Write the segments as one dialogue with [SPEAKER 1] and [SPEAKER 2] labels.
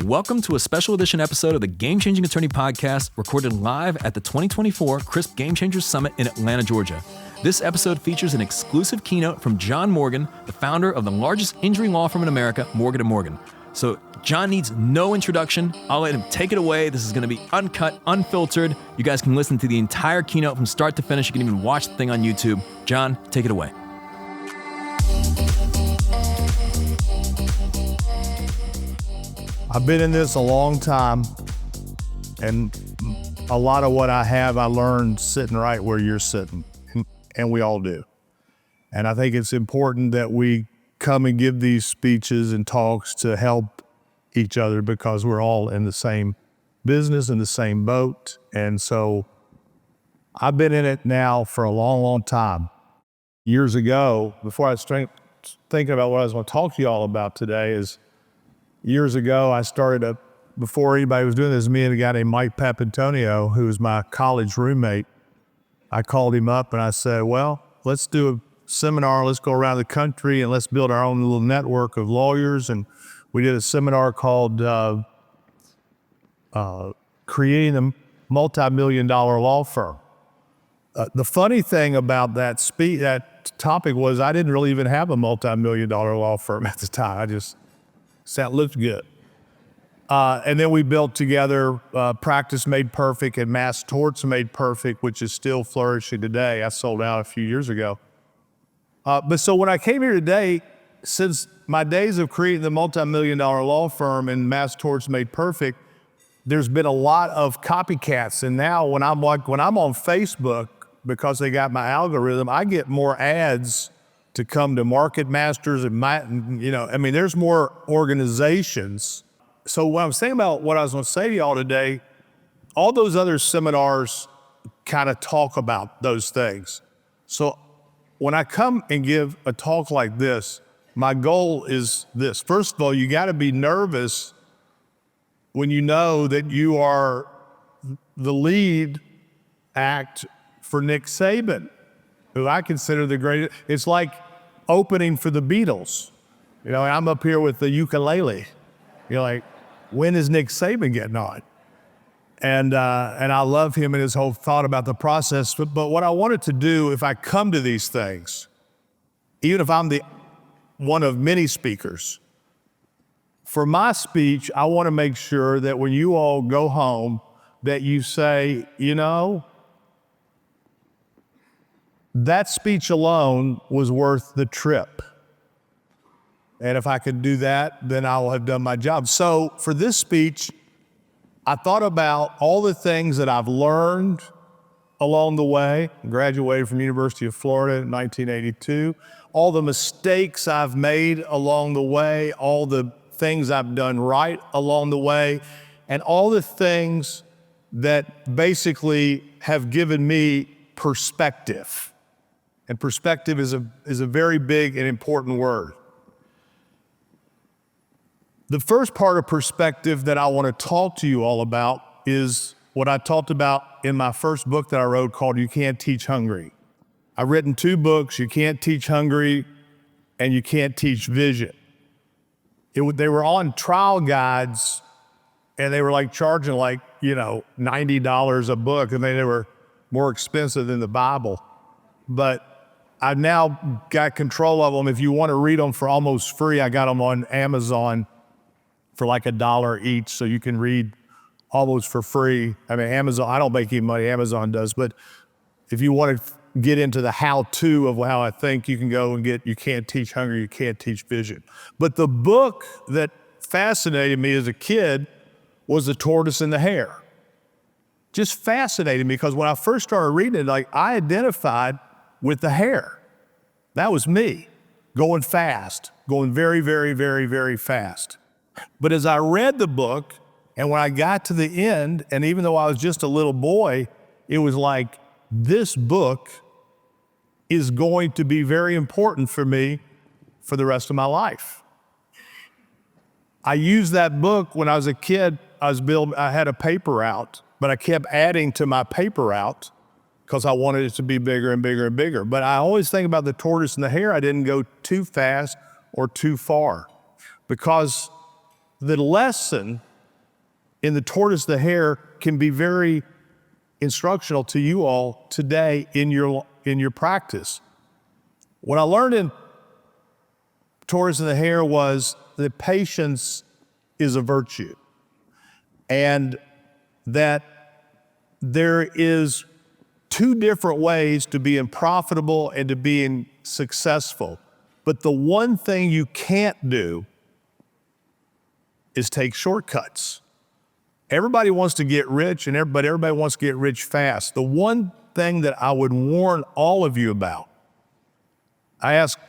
[SPEAKER 1] Welcome to a special edition episode of the Game Changing Attorney Podcast, recorded live at the 2024 CRISP Game Changers Summit in Atlanta, Georgia. This episode features an exclusive keynote from John Morgan, the founder of the largest injury law firm in America, Morgan & Morgan. So John needs no introduction. I'll let him take it away. This is going to be uncut, unfiltered. You guys can listen to the entire keynote from start to finish. You can even watch the thing on YouTube. John, take it away.
[SPEAKER 2] I've been in this a long time, and a lot of what I have, I learned sitting right where you're sitting, and we all do. And I think it's important that we come and give these speeches and talks to help each other because we're all in the same business, in the same boat. And so I've been in it now for a long, long time. Years ago, before I was thinking about what I was going to talk to you all about today is, years ago, I started before anybody was doing this, me and a guy named Mike Papantonio, who was my college roommate. I called him up and I said, well, let's do a seminar. Let's go around the country and let's build our own little network of lawyers. And we did a seminar called Creating a Multi-Million-Dollar Law Firm. The funny thing about that topic was I didn't really even have a multi-million-dollar law firm at the time. That looked good. And then we built together Practice Made Perfect and Mass Torts Made Perfect, which is still flourishing today. I sold out a few years ago. But so when I came here today, since my days of creating the multi-million-dollar law firm and Mass Torts Made Perfect, there's been a lot of copycats. And now when I'm on Facebook, because they got my algorithm, I get more ads to come to Market Masters and there's more organizations. So what I'm saying about what I was going to say to y'all today, all those other seminars kind of talk about those things. So when I come and give a talk like this, my goal is this. First of all, you got to be nervous when you know that you are the lead act for Nick Saban, who I consider the greatest. It's like opening for the Beatles. I'm up here with the ukulele. You're like, when is Nick Saban getting on? And I love him and his whole thought about the process. But what I wanted to do, if I come to these things, even if I'm the one of many speakers, for my speech, I want to make sure that when you all go home, that you say, that speech alone was worth the trip. And if I could do that, then I'll have done my job. So for this speech, I thought about all the things that I've learned along the way. I graduated from University of Florida in 1982. All the mistakes I've made along the way, all the things I've done right along the way, and all the things that basically have given me perspective. And perspective is a very big and important word. The first part of perspective that I want to talk to you all about is what I talked about in my first book that I wrote called You Can't Teach Hungry. I've written 2 books, You Can't Teach Hungry and You Can't Teach Vision. They were on trial guides and they were charging $90 a book, and they were more expensive than the Bible. But I've now got control of them. If you want to read them for almost free, I got them on Amazon for $1 each, so you can read almost for free. Amazon, I don't make any money, Amazon does, but if you want to get into the how-to of how I think, you can go and get You Can't Teach Hungry, You Can't Teach Vision. But the book that fascinated me as a kid was The Tortoise and the Hare. Just fascinated me because when I first started reading it, I identified with the hare. That was me, going fast, going very, very, very, very fast. But as I read the book, and when I got to the end, and even though I was just a little boy, it was like, this book is going to be very important for me for the rest of my life. I used that book when I was a kid. I had a paper route, but I kept adding to my paper route because I wanted it to be bigger and bigger and bigger. But I always think about the tortoise and the hare. I didn't go too fast or too far because the lesson in the Tortoise, the Hare can be very instructional to you all today in your practice. What I learned in Tortoise and the Hare was that patience is a virtue, and that there is two different ways to being profitable and to being successful. But the one thing you can't do is take shortcuts. Everybody wants to get rich, but everybody wants to get rich fast. The one thing that I would warn all of you about, I asked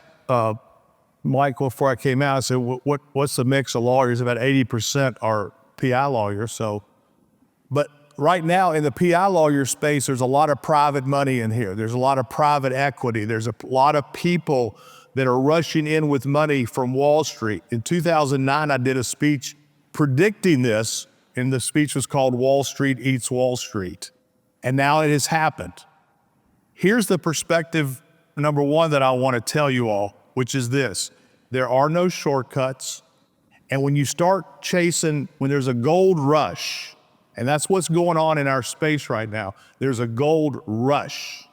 [SPEAKER 2] Michael before I came out, I said, what's the mix of lawyers? About 80% are PI lawyers. But right now in the PI lawyer space, there's a lot of private money in here. There's a lot of private equity. There's a lot of people that are rushing in with money from Wall Street. In 2009, I did a speech predicting this, and the speech was called Wall Street Eats Wall Street. And now it has happened. Here's the perspective, number one, that I want to tell you all, which is this: there are no shortcuts. And when you start chasing, when there's a gold rush, and that's what's going on in our space right now, there's a gold rush.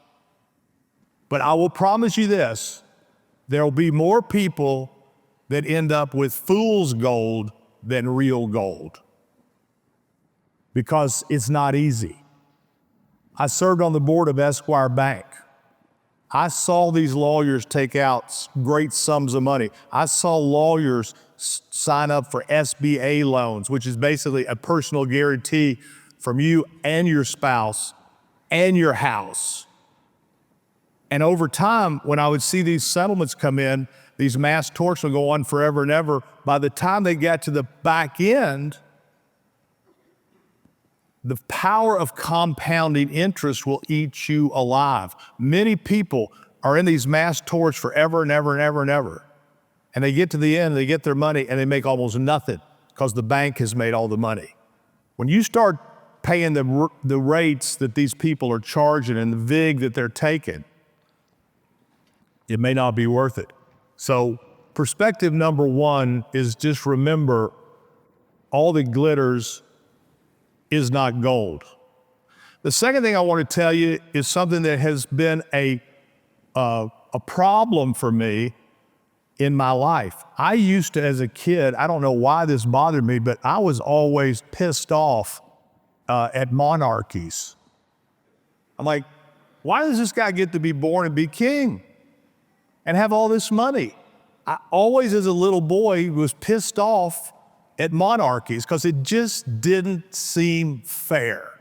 [SPEAKER 2] But I will promise you this: there'll be more people that end up with fool's gold than real gold, because it's not easy. I served on the board of Esquire Bank. I saw these lawyers take out great sums of money. I saw lawyers sign up for SBA loans, which is basically a personal guarantee from you and your spouse and your house. And over time, when I would see these settlements come in, these mass torts would go on forever and ever. By the time they got to the back end, the power of compounding interest will eat you alive. Many people are in these mass torts forever and ever and ever and ever. And they get to the end, they get their money, and they make almost nothing because the bank has made all the money. When you start paying the rates that these people are charging and the vig that they're taking, it may not be worth it. So perspective number one is just remember, all that glitters is not gold. The second thing I want to tell you is something that has been a problem for me in my life. I used to, as a kid, I don't know why this bothered me, but I was always pissed off at monarchies. I'm like, why does this guy get to be born and be king and have all this money? I always, as a little boy, was pissed off at monarchies because it just didn't seem fair.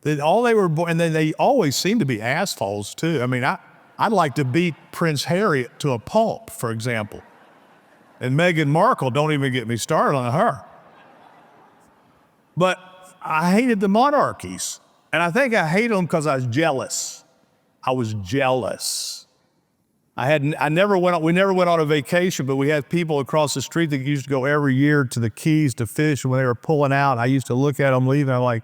[SPEAKER 2] That all they were, and then they always seemed to be assholes too. I mean, I'd like to beat Prince Hare to a pulp, for example. And Meghan Markle, don't even get me started on her. But I hated the monarchies. And I think I hated them because I was jealous. I was jealous. We never went on a vacation, but we had people across the street that used to go every year to the Keys to fish. And when they were pulling out, I used to look at them leaving. I'm like,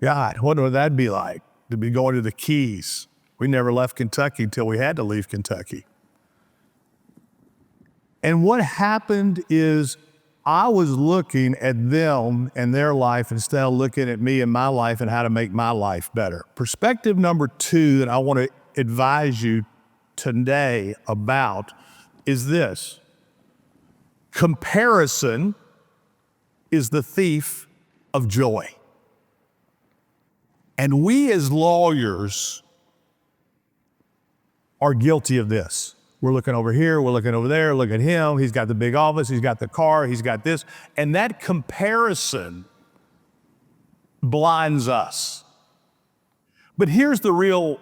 [SPEAKER 2] God, what would that be like to be going to the Keys? We never left Kentucky until we had to leave Kentucky. And what happened is I was looking at them and their life instead of looking at me and my life and how to make my life better. Perspective number two that I want to advise you today about is this: comparison is the thief of joy. And we as lawyers are guilty of this. We're looking over here, we're looking over there, look at him, he's got the big office, he's got the car, he's got this. And that comparison blinds us. But here's the real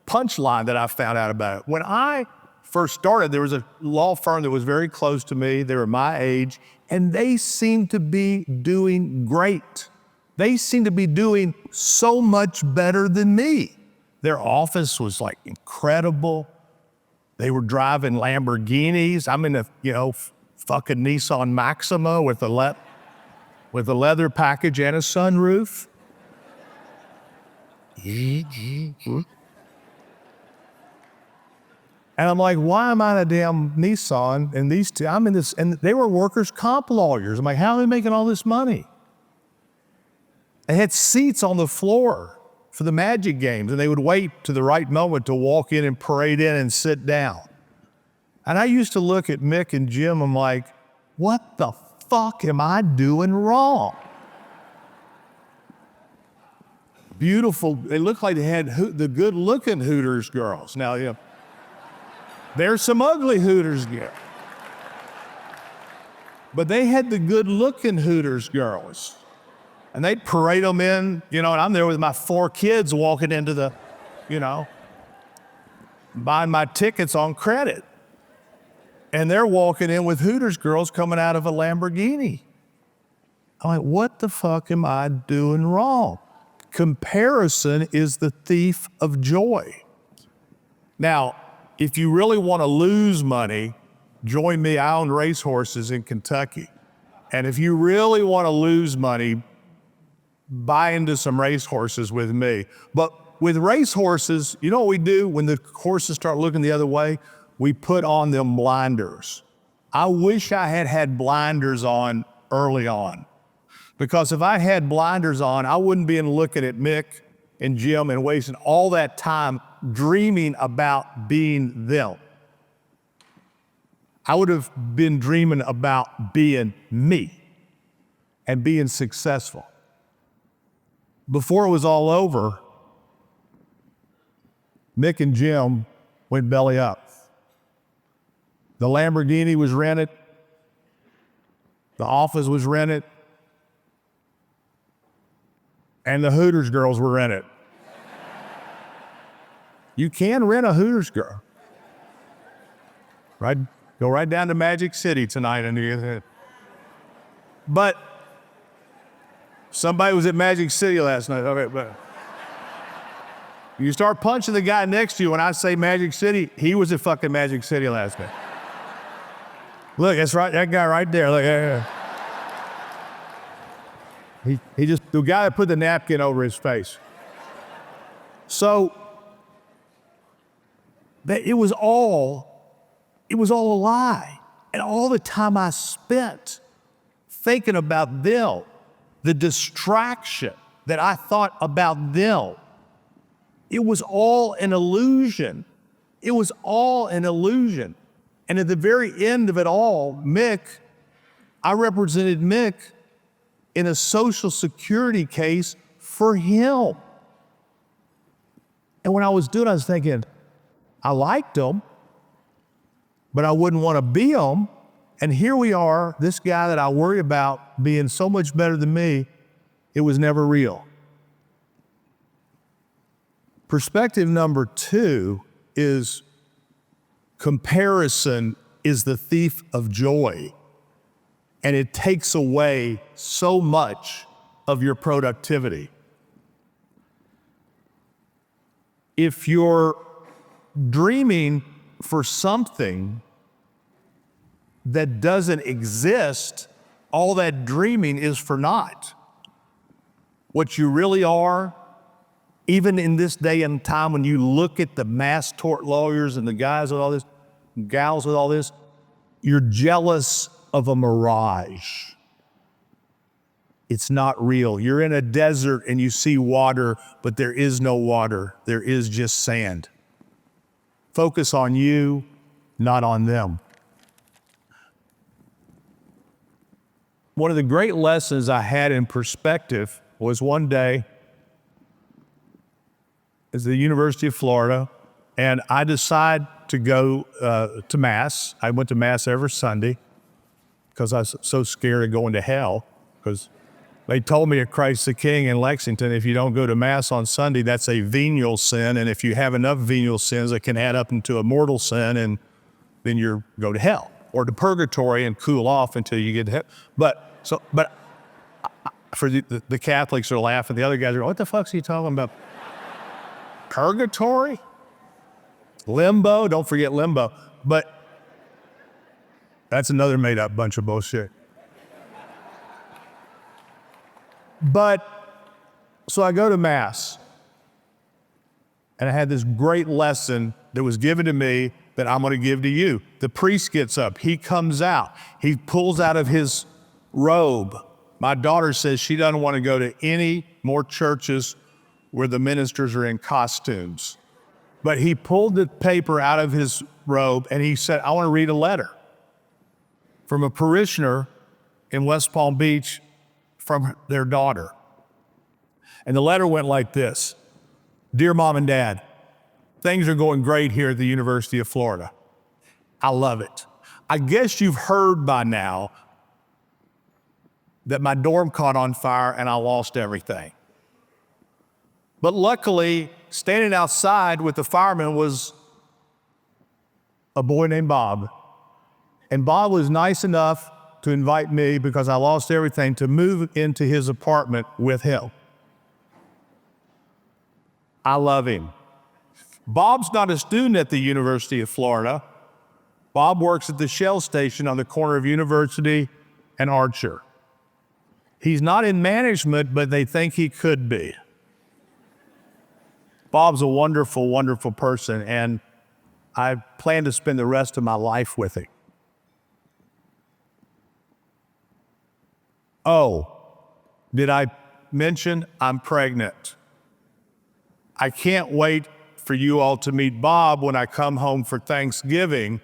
[SPEAKER 2] punchline that I found out about it. When I first started, there was a law firm that was very close to me. They were my age, and they seemed to be doing great. They seemed to be doing so much better than me. Their office was like incredible. They were driving Lamborghinis. I'm in a, fucking Nissan Maxima with a leather package and a sunroof. And I'm like, why am I in a damn Nissan? And these two, I'm in this, and they were workers' comp lawyers. I'm like, how are they making all this money? They had seats on the floor for the Magic games, and they would wait to the right moment to walk in and parade in and sit down. And I used to look at Mick and Jim, I'm like, what the fuck am I doing wrong? Beautiful, they looked like they had the good-looking Hooters girls. Now, you know, there's some ugly Hooters girls. But they had the good-looking Hooters girls. And they'd parade them in, you know, and I'm there with my 4 kids walking into the, you know, buying my tickets on credit. And they're walking in with Hooters girls coming out of a Lamborghini. I'm like, what the fuck am I doing wrong? Comparison is the thief of joy. Now, if you really want to lose money, join me. I own racehorses in Kentucky. And if you really want to lose money, buy into some racehorses with me. But with racehorses, you know what we do when the horses start looking the other way? We put on them blinders. I wish I had had blinders on early on. Because if I had blinders on, I wouldn't be looking at Mick and Jim and wasting all that time dreaming about being them. I would have been dreaming about being me and being successful. Before it was all over, Mick and Jim went belly up. The Lamborghini was rented. The office was rented. And the Hooters girls were rented. You can rent a Hooters girl. Right? Go right down to Magic City tonight and you get it. But somebody was at Magic City last night. Okay, but you start punching the guy next to you when I say Magic City, he was at fucking Magic City last night. Look, that's right, that guy right there. Look, he just, the guy that put the napkin over his face. So, it was all a lie. And all the time I spent thinking about them, the distraction that I thought about them, it was all an illusion. It was all an illusion. And at the very end of it all, I represented Mick in a Social Security case for him. And when I was doing it, I was thinking, I liked him, but I wouldn't want to be him. And here we are, this guy that I worry about being so much better than me, it was never real. Perspective number 2 is comparison is the thief of joy, and it takes away so much of your productivity. If you're dreaming for something that doesn't exist, all that dreaming is for naught. What you really are, even in this day and time when you look at the mass tort lawyers and the guys with all this, gals with all this, you're jealous of a mirage. It's not real. You're in a desert and you see water, but there is no water. There is just sand. Focus on you, not on them. One of the great lessons I had in perspective was one day at the University of Florida, and I decided to go to Mass. I went to Mass every Sunday because I was so scared of going to hell, because they told me at Christ the King in Lexington, if you don't go to Mass on Sunday, that's a venial sin, and if you have enough venial sins, it can add up into a mortal sin, and then you go to hell or to purgatory and cool off until you get to hell. But for the Catholics are laughing, the other guys are going, what the fuck's he talking about? Purgatory? Limbo? Don't forget limbo. But that's another made up bunch of bullshit. But, so I go to Mass, and I had this great lesson that was given to me that I'm going to give to you. The priest gets up, he comes out, he pulls out of his robe My daughter says she doesn't want to go to any more churches where the ministers are in costumes. But he pulled the paper out of his robe and he said, I want to read a letter from a parishioner in West Palm Beach from their daughter. And the letter went like this: Dear Mom and Dad, things are going great here at the University of Florida. I love it. I guess you've heard by now that my dorm caught on fire and I lost everything. But luckily, standing outside with the firemen was a boy named Bob. And Bob was nice enough to invite me, because I lost everything, to move into his apartment with him. I love him. Bob's not a student at the University of Florida. Bob works at the Shell station on the corner of University and Archer. He's not in management, but they think he could be. Bob's a wonderful, wonderful person, and I plan to spend the rest of my life with him. Oh, did I mention I'm pregnant? I can't wait for you all to meet Bob when I come home for Thanksgiving.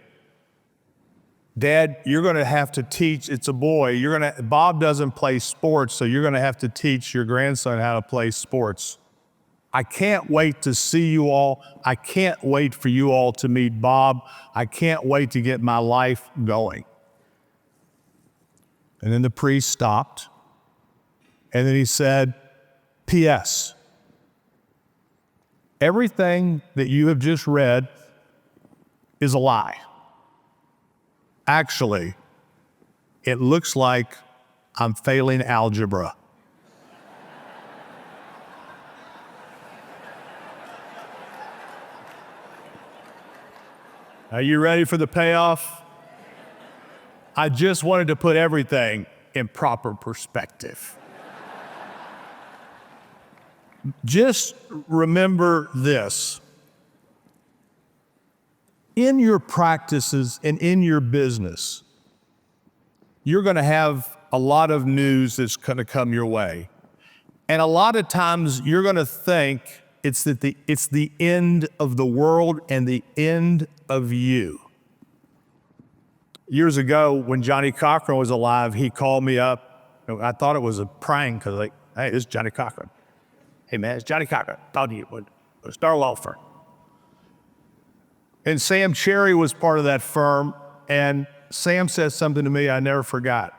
[SPEAKER 2] Dad, you're going to have to teach, it's a boy, Bob doesn't play sports, so you're going to have to teach your grandson how to play sports. I can't wait to see you all. I can't wait for you all to meet Bob. I can't wait to get my life going. And then the priest stopped, and then he said, P.S. Everything that you have just read is a lie. Actually, it looks like I'm failing algebra. Are you ready for the payoff? I just wanted to put everything in proper perspective. Just remember this. In your practices and in your business, you're going to have a lot of news that's going to come your way. And a lot of times you're going to think it's the end of the world and the end of you. Years ago, when Johnny Cochran was alive, he called me up. I thought it was a prank, because hey, it's Johnny Cochran. Hey man, it's Johnny Cochran. Thought you would start a law firm. And Sam Cherry was part of that firm, and Sam said something to me I never forgot.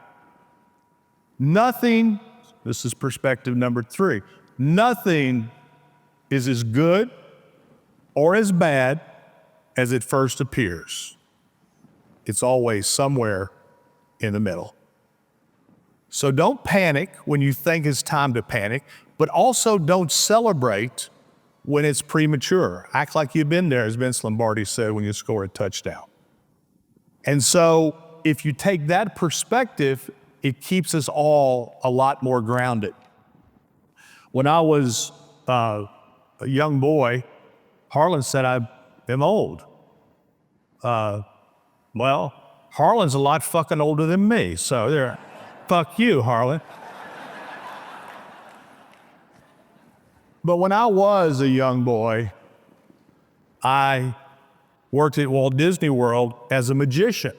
[SPEAKER 2] Nothing, this is perspective number 3, nothing is as good or as bad as it first appears. It's always somewhere in the middle. So don't panic when you think it's time to panic, but also don't celebrate when it's premature. Act like you've been there, as Vince Lombardi said, when you score a touchdown. And so if you take that perspective, it keeps us all a lot more grounded. When I was a young boy, Harlan said I am old. Well, Harlan's a lot fucking older than me, so there, fuck you, Harlan. But when I was a young boy, I worked at Walt Disney World as a magician.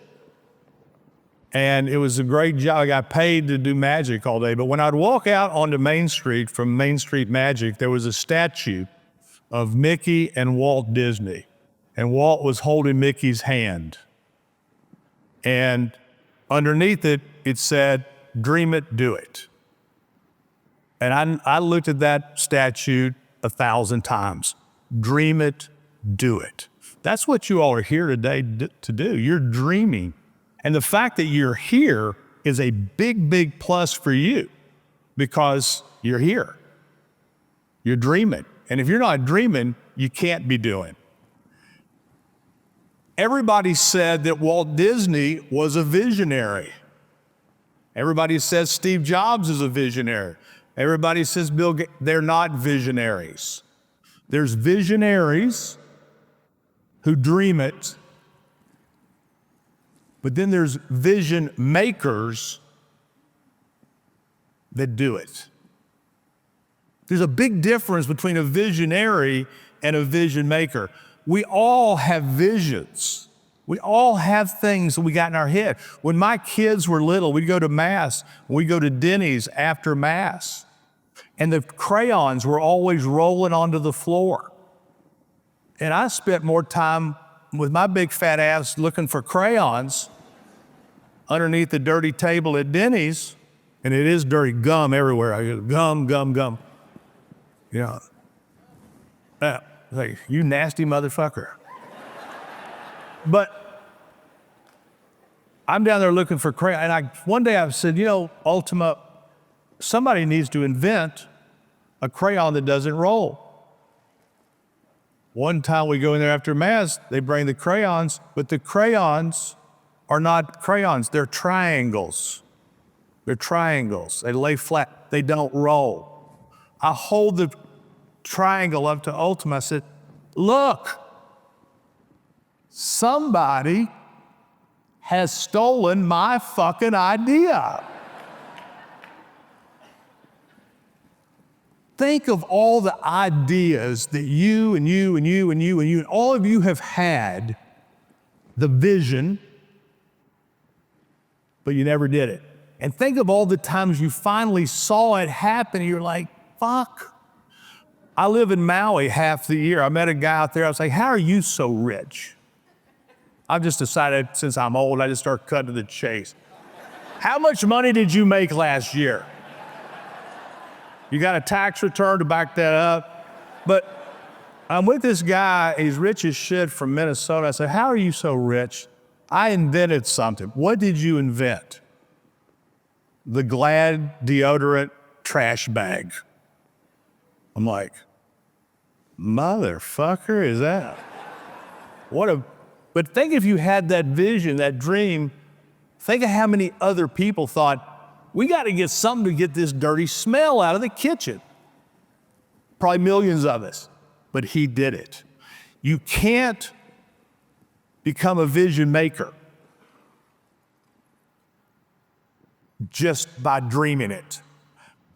[SPEAKER 2] And it was a great job. I got paid to do magic all day. But when I'd walk out onto Main Street from Main Street Magic, there was a statue of Mickey and Walt Disney. And Walt was holding Mickey's hand. And underneath it, it said, "Dream it, do it." And I looked at that statue 1,000 times. Dream it, do it. That's what you all are here today to do. You're dreaming. And the fact that you're here is a big, big plus for you, because you're here. You're dreaming. And if you're not dreaming, you can't be doing. Everybody said that Walt Disney was a visionary. Everybody says Steve Jobs is a visionary. Everybody says Bill Gates. They're not visionaries. There's visionaries who dream it, but then there's vision makers that do it. There's a big difference between a visionary and a vision maker. We all have visions. We all have things that we got in our head. When my kids were little, we'd go to Mass, we'd go to Denny's after Mass, and the crayons were always rolling onto the floor. And I spent more time with my big fat ass looking for crayons underneath the dirty table at Denny's, and it is dirty, gum everywhere. I go, gum, gum, gum. You know, like, you nasty motherfucker. But I'm down there looking for crayon, and one day I said, Ultima, somebody needs to invent a crayon that doesn't roll. One time we go in there after Mass, they bring the crayons, but the crayons are not crayons, they're triangles. They're triangles, they lay flat, they don't roll. I hold the triangle up to Ultima, I said, look, somebody has stolen my fucking idea. Think of all the ideas that you and all of you have had, the vision, but you never did it. And think of all the times you finally saw it happen and you're like, fuck. I live in Maui half the year. I met a guy out there, I was like, how are you so rich? I've just decided since I'm old, I just start cutting to the chase. How much money did you make last year? You got a tax return to back that up? But I'm with this guy, he's rich as shit from Minnesota. I said, how are you so rich? I invented something. What did you invent? The Glad deodorant trash bag. I'm like, motherfucker, is that? But think if you had that vision, that dream, think of how many other people thought, we got to get something to get this dirty smell out of the kitchen. Probably millions of us, but he did it. You can't become a vision maker just by dreaming it.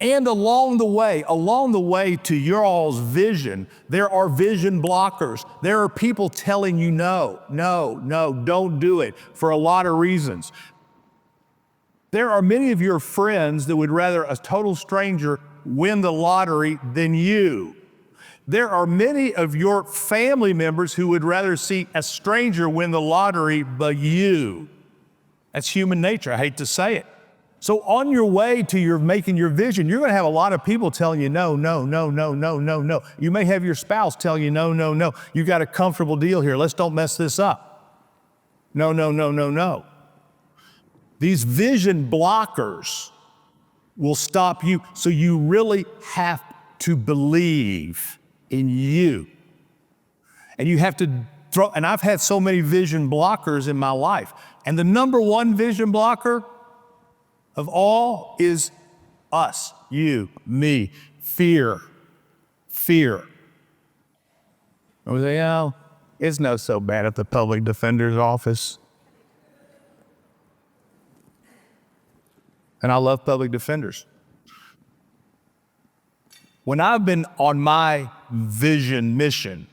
[SPEAKER 2] And along the way to your all's vision, there are vision blockers. There are people telling you no, don't do it for a lot of reasons. There are many of your friends that would rather a total stranger win the lottery than you. There are many of your family members who would rather see a stranger win the lottery but you. That's human nature, I hate to say it. So on your way to your making your vision, you're gonna have a lot of people telling you no. You may have your spouse telling you no. You got a comfortable deal here, let's don't mess this up. No. These vision blockers will stop you, so you really have to believe in you. And you have to and I've had so many vision blockers in my life, and the number one vision blocker of all is us, you, me, fear. I was like, it's not so bad at the public defender's office. And I love public defenders. When I've been on my vision mission,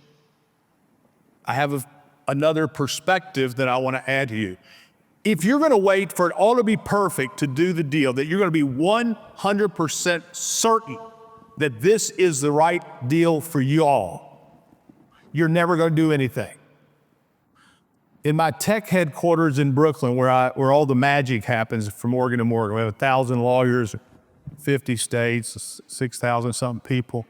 [SPEAKER 2] I have another perspective that I want to add to you. If you're going to wait for it all to be perfect to do the deal, that you're going to be 100% certain that this is the right deal for you all, you're never going to do anything. In my tech headquarters in Brooklyn, where all the magic happens from Morgan to Morgan, we have 1,000 lawyers, 50 states, 6,000 something people.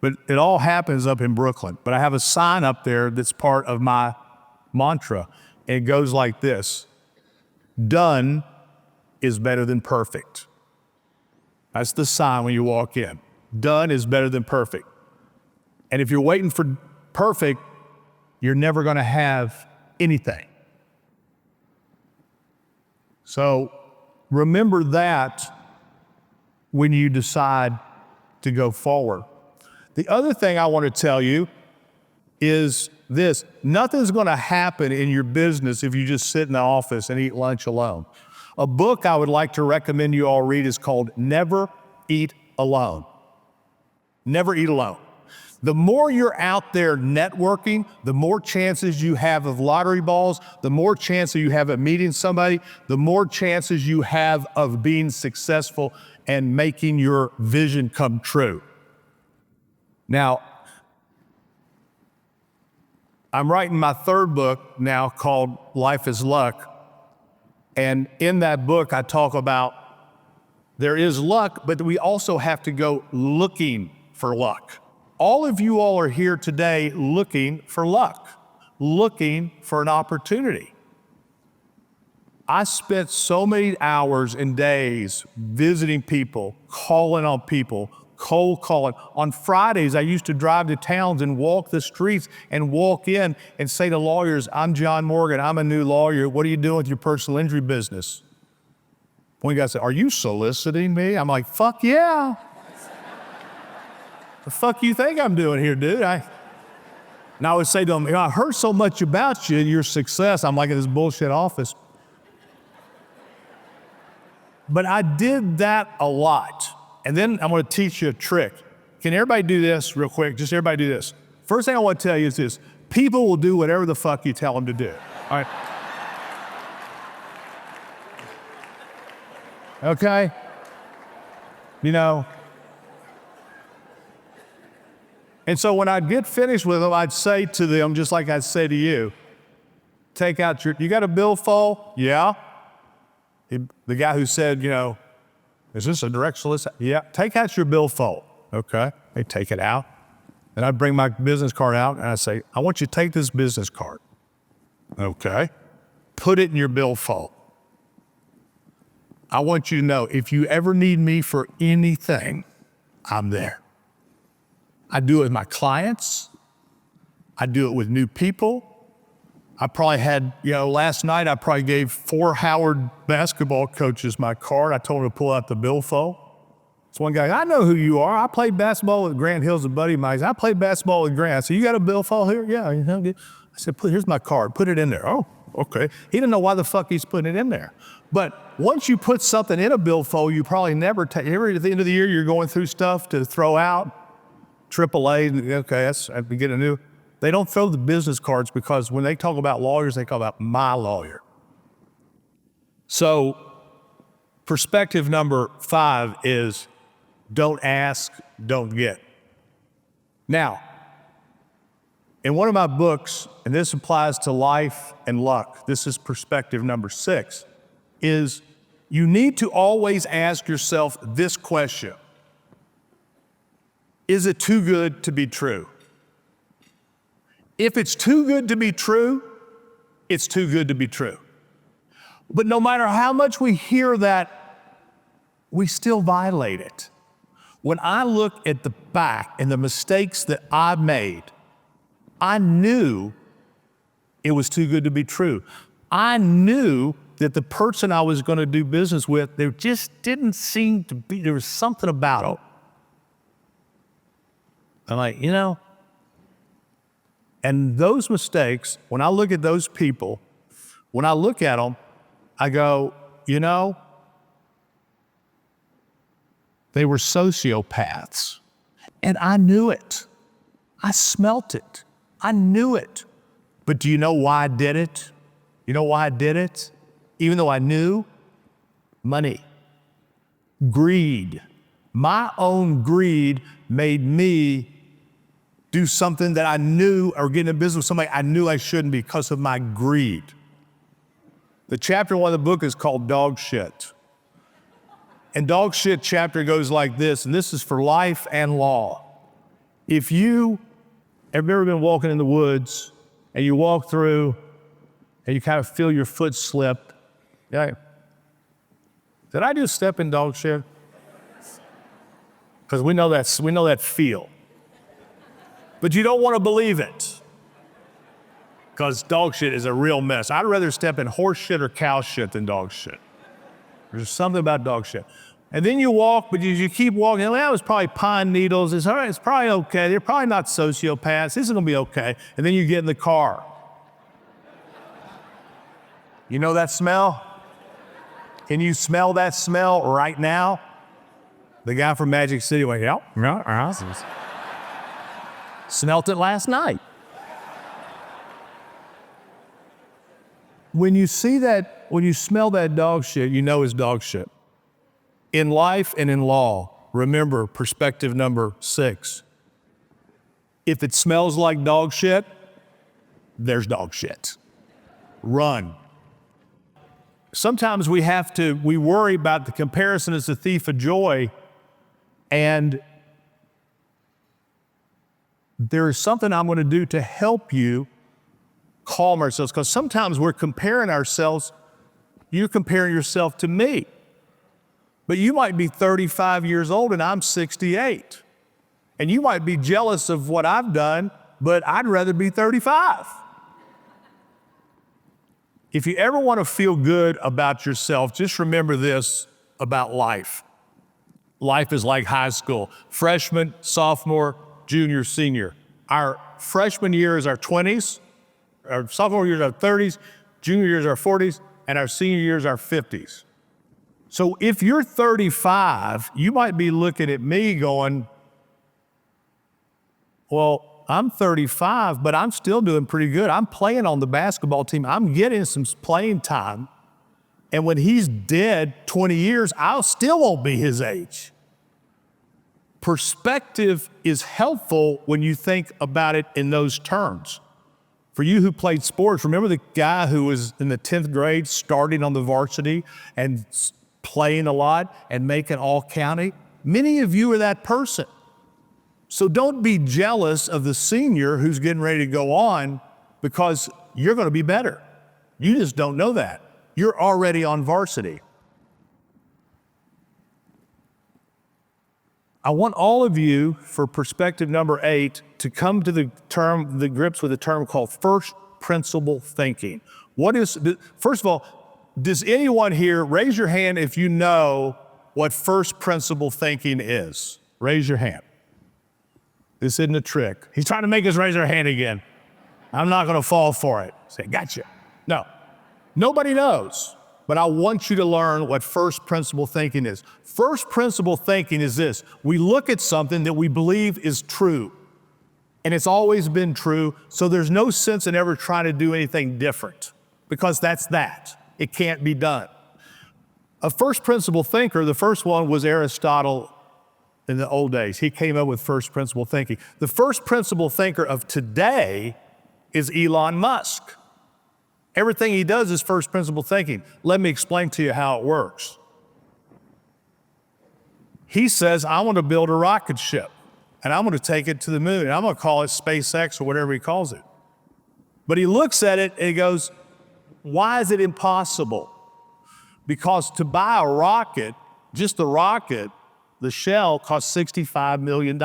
[SPEAKER 2] But it all happens up in Brooklyn. But I have a sign up there that's part of my mantra. And it goes like this: done is better than perfect. That's the sign when you walk in. Done is better than perfect. And if you're waiting for perfect, you're never going to have anything. So remember that when you decide to go forward. The other thing I want to tell you is this: nothing's going to happen in your business if you just sit in the office and eat lunch alone. A book I would like to recommend you all read is called Never eat alone. Never eat alone. The more you're out there networking, the more chances you have of lottery balls, the more chances you have of meeting somebody, the more chances you have of being successful and making your vision come true. Now, I'm writing my third book now called Life is Luck. And in that book, I talk about there is luck, but we also have to go looking for luck. All of you all are here today looking for luck, looking for an opportunity. I spent so many hours and days visiting people, calling on people, cold calling. On Fridays, I used to drive to towns and walk the streets and walk in and say to lawyers, I'm John Morgan, I'm a new lawyer. What are you doing with your personal injury business? One guy said, are you soliciting me? I'm like, fuck yeah. The fuck you think I'm doing here, dude? And I would say to them, I heard so much about you and your success. I'm like in this bullshit office. But I did that a lot. And then I'm going to teach you a trick. Can everybody do this real quick? Just everybody do this. First thing I want to tell you is this. People will do whatever the fuck you tell them to do. All right? Okay? You know? And so when I'd get finished with them, I'd say to them, just like I'd say to you, take out you got a billfold? Yeah. The guy who said, is this a direct solicit? Yeah. Take out your billfold. Okay. They take it out. And I'd bring my business card out and I'd say, I want you to take this business card. Okay. Put it in your billfold. I want you to know, if you ever need me for anything, I'm there. I do it with my clients. I do it with new people. I probably had, last night I probably gave 4 Howard basketball coaches my card. I told them to pull out the billfold. So one guy, I know who you are. I played basketball with Grant Hill's a buddy of mine. I played basketball with Grant. I said, you got a billfold here? Yeah. I said, here's my card. Put it in there. Oh, okay. He didn't know why the fuck he's putting it in there. But once you put something in a billfold, you probably never take, at the end of the year, you're going through stuff to throw out. AAA, okay, I get a new. They don't throw the business cards because when they talk about lawyers, they talk about my lawyer. So perspective number 5 is don't ask, don't get. Now, in one of my books, and this applies to life and luck, this is perspective number 6, is you need to always ask yourself this question. Is it too good to be true? If it's too good to be true, it's too good to be true. But no matter how much we hear that, we still violate it. When I look at the back and the mistakes that I made, I knew it was too good to be true. I knew that the person I was going to do business with, there just didn't seem to be, there was something about it. I'm like, and those mistakes, when I look at those people, when I look at them, I go, they were sociopaths. And I knew it. I smelt it. I knew it. But do you know why I did it? You know why I did it? Even though I knew? Money. Greed. My own greed made me do something that I knew, or get in business with somebody I knew I shouldn't because of my greed. The chapter 1 of the book is called Dog Shit. And Dog Shit chapter goes like this, and this is for life and law. If you have ever been walking in the woods and you walk through and you kind of feel your foot slip, did I just step in dog shit? Because we know that feel. But you don't want to believe it, because dog shit is a real mess. I'd rather step in horse shit or cow shit than dog shit. There's something about dog shit. And then you walk, but you keep walking. And that was probably pine needles. It's all right, it's probably okay. They're probably not sociopaths. This is going to be okay. And then you get in the car. You know that smell? Can you smell that smell right now? The guy from Magic City went, yep. Smelt it last night. When you see that, when you smell that dog shit, you know it's dog shit. In life and in law, remember perspective number 6. If it smells like dog shit, there's dog shit. Run. Sometimes we worry about the comparison as a thief of joy, and there is something I'm going to do to help you calm ourselves, because sometimes we're comparing ourselves. You're comparing yourself to me. But you might be 35 years old and I'm 68. And you might be jealous of what I've done, but I'd rather be 35. If you ever want to feel good about yourself, just remember this about life. Life is like high school. Freshman, sophomore, junior, senior. Our freshman year is our 20s. Our sophomore year is our 30s, junior year is our 40s, and our senior year is our 50s. So if you're 35, you might be looking at me going, well, I'm 35, but I'm still doing pretty good. I'm playing on the basketball team. I'm getting some playing time. And when he's dead 20 years, I still won't be his age. Perspective is helpful when you think about it in those terms. For you who played sports, remember the guy who was in the 10th grade starting on the varsity and playing a lot and making all county? Many of you are that person. So don't be jealous of the senior who's getting ready to go on, because you're going to be better. You just don't know that. You're already on varsity. I want all of you, for perspective number 8, to come to the grips with a term called first principle thinking. First of all, does anyone here, raise your hand if you know what first principle thinking is? Raise your hand. This isn't a trick. He's trying to make us raise our hand again. I'm not going to fall for it. Say, gotcha. No, nobody knows. But I want you to learn what first principle thinking is. First principle thinking is this: we look at something that we believe is true, and it's always been true, so there's no sense in ever trying to do anything different, because that's that. It can't be done. A first principle thinker, the first one was Aristotle in the old days. He came up with first principle thinking. The first principle thinker of today is Elon Musk. Everything he does is first principle thinking. Let me explain to you how it works. He says, I want to build a rocket ship, and I'm going to take it to the moon, and I'm going to call it SpaceX or whatever he calls it. But he looks at it and he goes, why is it impossible? Because to buy a rocket, just the rocket, the shell, costs $65 million.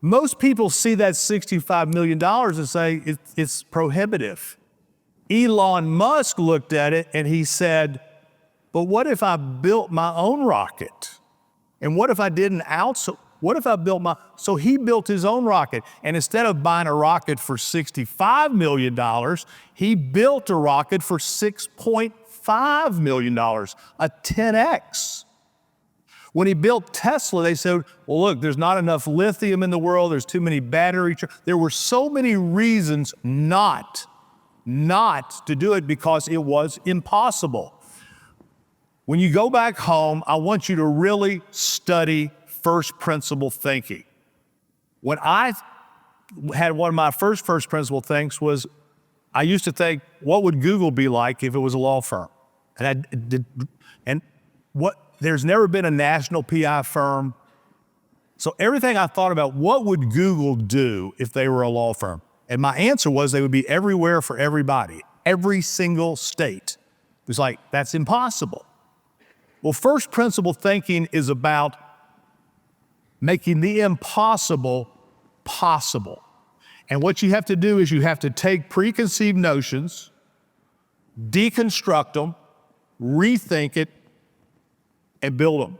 [SPEAKER 2] Most people see that $65 million and say it's prohibitive. Elon Musk looked at it and he said, but what if I built my own rocket? And what if I didn't outsource? What if I built so he built his own rocket, and instead of buying a rocket for $65 million, he built a rocket for $6.5 million, a 10x. When he built Tesla, they said, well, look, there's not enough lithium in the world, there's too many batteries. There were so many reasons not to do it, because it was impossible. When you go back home, I want you to really study first principle thinking. When I had one of my first principle things was, I used to think, what would Google be like if it was a law firm? There's never been a national PI firm. So everything I thought about, what would Google do if they were a law firm? And my answer was they would be everywhere for everybody, every single state. It was like, that's impossible. Well, first principle thinking is about making the impossible possible. And what you have to do is you have to take preconceived notions, deconstruct them, rethink it, and build them.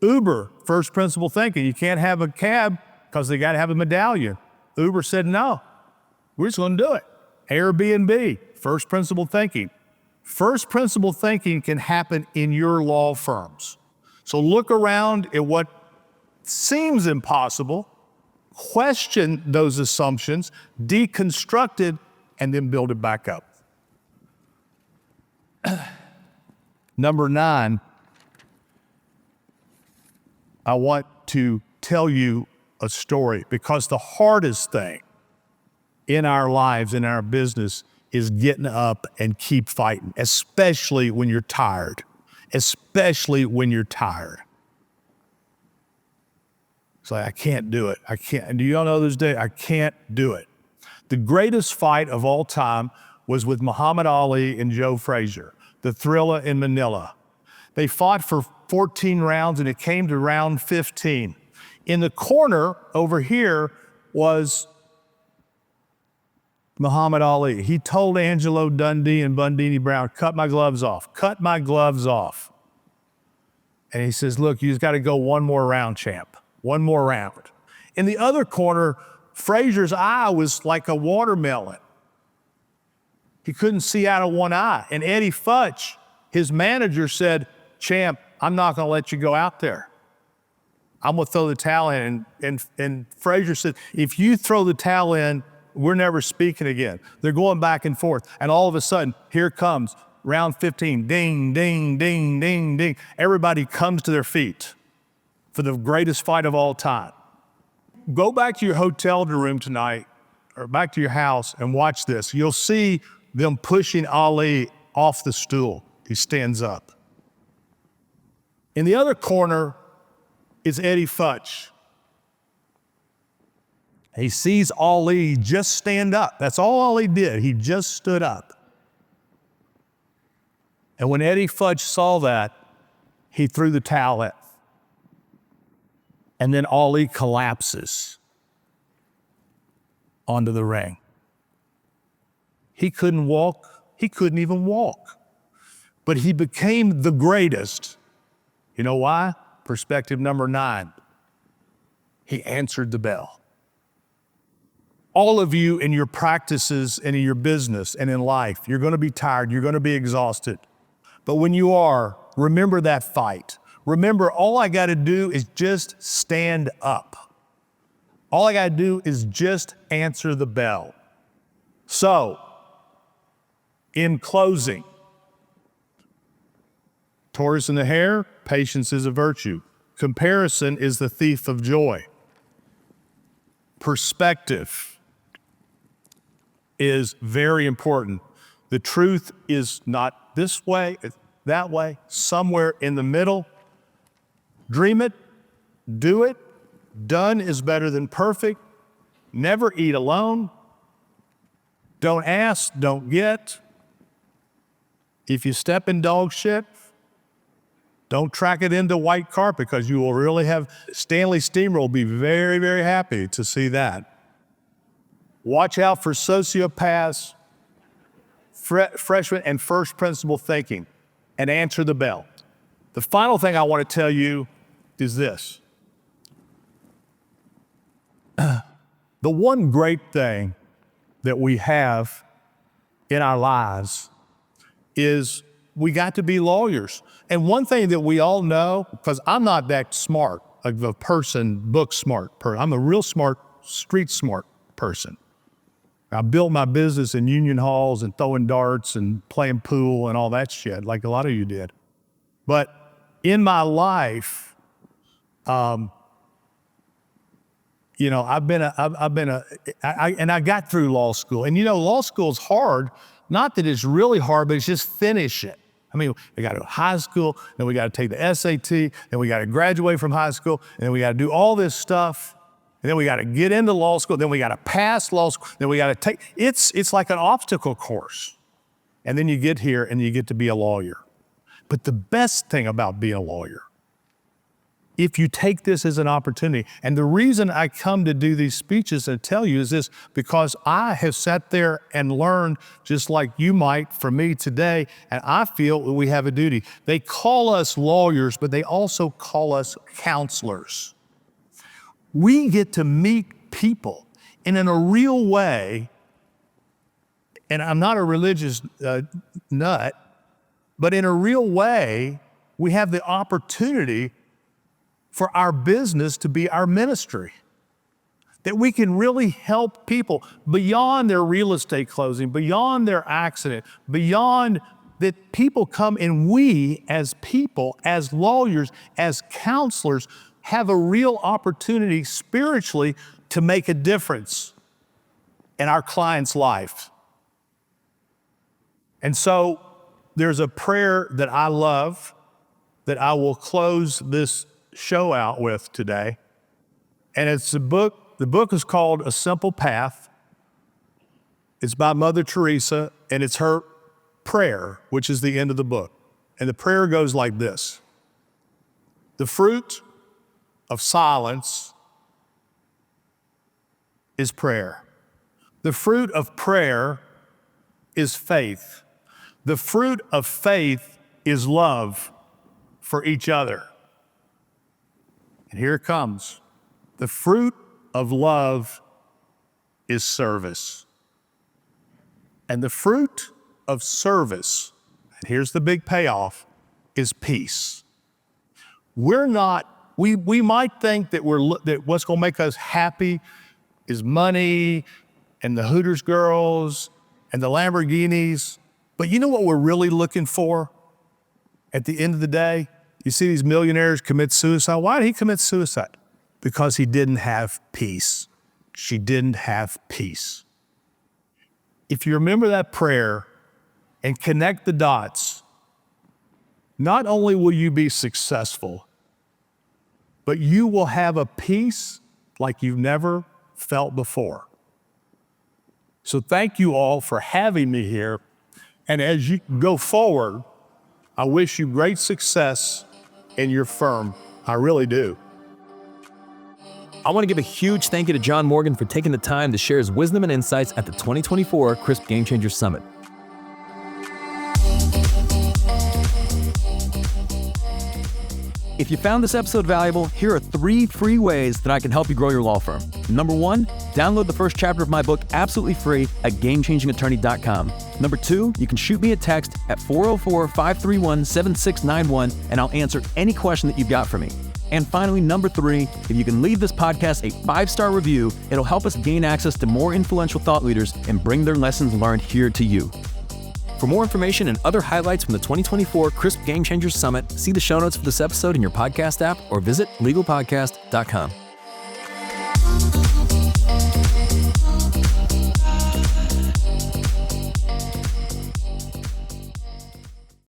[SPEAKER 2] Uber, first principle thinking. You can't have a cab because they got to have a medallion. Uber said, no, we're just going to do it. Airbnb, first principle thinking. First principle thinking can happen in your law firms. So look around at what seems impossible, question those assumptions, deconstruct it, and then build it back up. Number 9, I want to tell you a story, because the hardest thing in our lives, in our business, is getting up and keep fighting, especially when you're tired. Especially when you're tired. It's like, I can't do it. I can't. And do you all know this day? I can't do it. The greatest fight of all time was with Muhammad Ali and Joe Frazier, the Thrilla in Manila. They fought for 14 rounds and it came to round 15. In the corner over here was Muhammad Ali. He told Angelo Dundee and Bundini Brown, cut my gloves off, cut my gloves off. And he says, look, you just got to go one more round, champ, one more round. In the other corner, Frazier's eye was like a watermelon. He couldn't see out of one eye. And Eddie Futch, his manager, said, champ, I'm not going to let you go out there. I'm going to throw the towel in. And Frazier said, if you throw the towel in, we're never speaking again. They're going back and forth. And all of a sudden, here comes round 15. Ding, ding, ding, ding, ding. Everybody comes to their feet for the greatest fight of all time. Go back to your hotel room tonight, or back to your house, and watch this. You'll see them pushing Ali off the stool. He stands up. In the other corner is Eddie Futch. He sees Ali just stand up. That's all Ali did. He just stood up. And when Eddie Futch saw that, he threw the towel in. And then Ali collapses onto the ring. He couldn't walk. He couldn't even walk. But he became the greatest. You know why? Perspective number 9. He answered the bell. All of you in your practices and in your business and in life, you're going to be tired, you're going to be exhausted. But when you are, remember that fight. Remember, all I got to do is just stand up. All I got to do is just answer the bell. So, in closing, Tortoise and the Hare, patience is a virtue. Comparison is the thief of joy. Perspective is very important. The truth is not this way, it's that way, somewhere in the middle. Dream it, do it. Done is better than perfect. Never eat alone. Don't ask, don't get. If you step in dog shit, don't track it into white carpet, because you will really have, Stanley Steamer will be very, very happy to see that. Watch out for sociopaths, freshmen, and first principle thinking, and answer the bell. The final thing I want to tell you is this. The one great thing that we have in our lives is we got to be lawyers. And one thing that we all know, because I'm not that smart of a person, book smart person. I'm a real smart, street smart person. I built my business in union halls and throwing darts and playing pool and all that shit, like a lot of you did. But in my life, I got through law school. And law school is hard. Not that it's really hard, but it's just finish it. I mean, we got to go to high school, then we got to take the SAT, then we got to graduate from high school, and then we got to do all this stuff. And then we got to get into law school, then we got to pass law school, then we got to take, it's like an obstacle course. And then you get here and you get to be a lawyer. But the best thing about being a lawyer, if you take this as an opportunity, and the reason I come to do these speeches and tell you is this, because I have sat there and learned just like you might from me today, and I feel we have a duty. They call us lawyers, but they also call us counselors. We get to meet people, and in a real way, and I'm not a religious nut, but in a real way, we have the opportunity for our business to be our ministry. That we can really help people beyond their real estate closing, beyond their accident, beyond that people come and we as people, as lawyers, as counselors, have a real opportunity spiritually to make a difference in our client's life. And so there's a prayer that I love that I will close this show out with today. And it's a book. The book is called A Simple Path. It's by Mother Teresa, and it's her prayer, which is the end of the book. And the prayer goes like this: the fruit of silence is prayer. The fruit of prayer is faith. The fruit of faith is love for each other. And here it comes. The fruit of love is service. And the fruit of service, and here's the big payoff, is peace. We might think that that what's going to make us happy is money and the Hooters girls and the Lamborghinis. But you know what we're really looking for at the end of the day? You see these millionaires commit suicide. Why did he commit suicide? Because he didn't have peace. She didn't have peace. If you remember that prayer and connect the dots, not only will you be successful, but you will have a peace like you've never felt before. So thank you all for having me here. And as you go forward, I wish you great success in your firm. I really do.
[SPEAKER 1] I want to give a huge thank you to John Morgan for taking the time to share his wisdom and insights at the 2024 Crisp Game Changers Summit. If you found this episode valuable, here are 3 free ways that I can help you grow your law firm. Number 1, download the first chapter of my book absolutely free at GameChangingAttorney.com. Number 2, you can shoot me a text at 404-531-7691 and I'll answer any question that you've got for me. And finally, number 3, if you can leave this podcast a 5-star review, it'll help us gain access to more influential thought leaders and bring their lessons learned here to you. For more information and other highlights from the 2024 Crisp Game Changers Summit, see the show notes for this episode in your podcast app or visit legalpodcast.com.